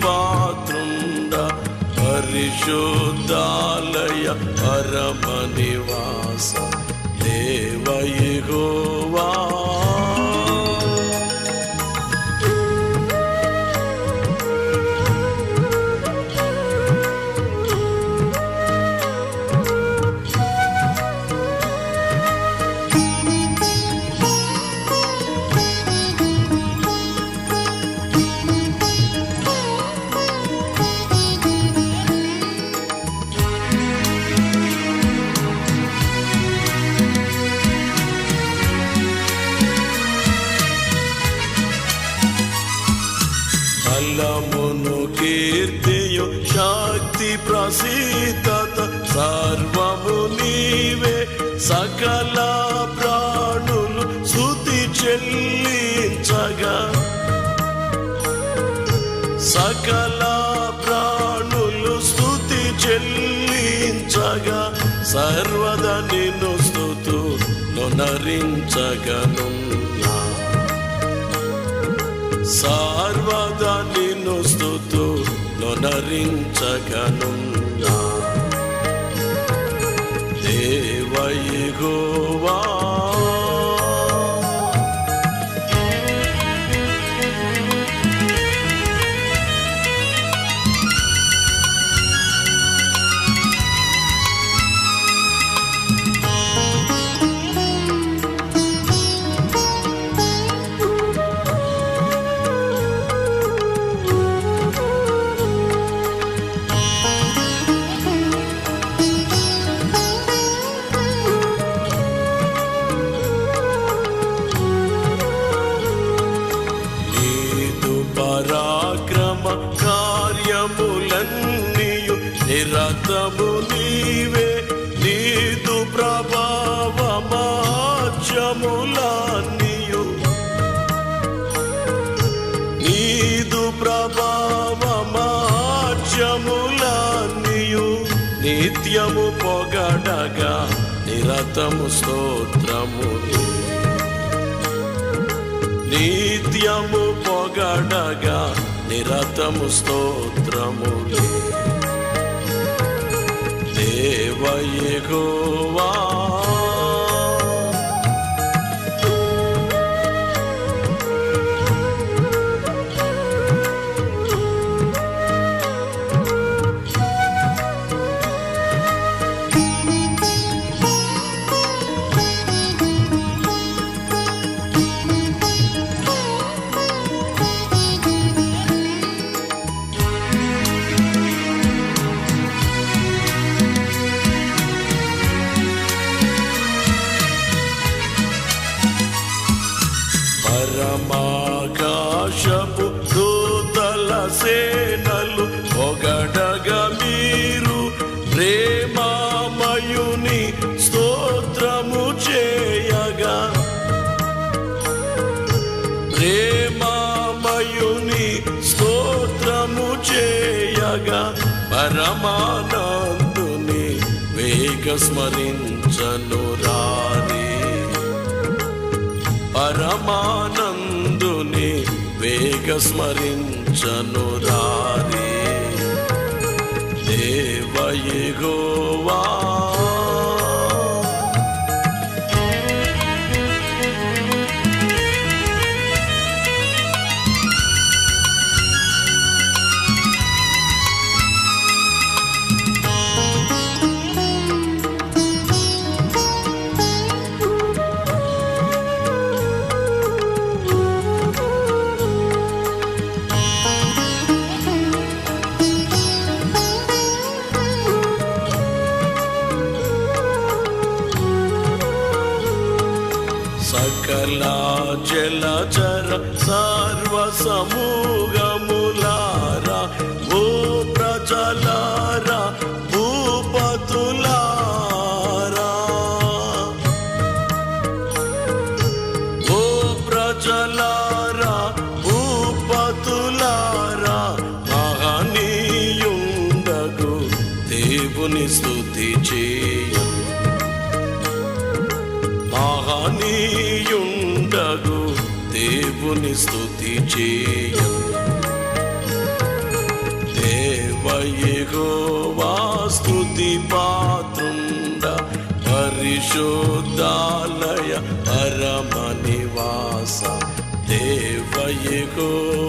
పాత్రుండ పరిశుద్ధాలయ పరమ నివాస దేవ యెహోవా. బలమును కీర్తియు శక్తి ప్రసిద్ధత సర్వము నీవే. సకల ప్రాణులు స్తుతి చెల్లించగా సకల ప్రాణులు స్తుతి చెల్లించగా సర్వదా నిన్ను స్తుతులొనరించగనున్నా. సర్వదా నిన్ను స్తుతులొనరించగనున్నా. దేవ యెహోవా. పరాక్రమ కార్యములన్నీయు నిరతము నీవే. నీదు ప్రభావమాజ్యములన్నీయు నీదు ప్రభావమాజ్యములన్నీయు నిత్యము పొగడగా నిరతము స్తోత్రములు. నిత్యము పొగడగా నిరతము స్తోత్రములు. దేవ యెహోవా. పరమాకాశపు దూతల సేనలు పొగడగా మీరు ప్రేమమయుని స్తోత్రము చేయగా. ప్రేమమయుని స్తోత్రము చేయగా పరమానందుని వేగ స్మరించను రారి. పరమానందుని వేగ స్మరించను రారి. దేవ యెహోవా. సకల జలచర సర్వ సమూహములారా ఓ ప్రజలారా భూపతులారా. ఓ ప్రజలారా భూపతులారా మహనీయుండగు దేవుని స్తుతి చేయ. మహనీయుండగు దేవుని స్తుతి చేయ. యెహోవా స్తుతి పాత్రుండ పరిశుద్ధాలయ పరమ నివాస దేవ యెహోవా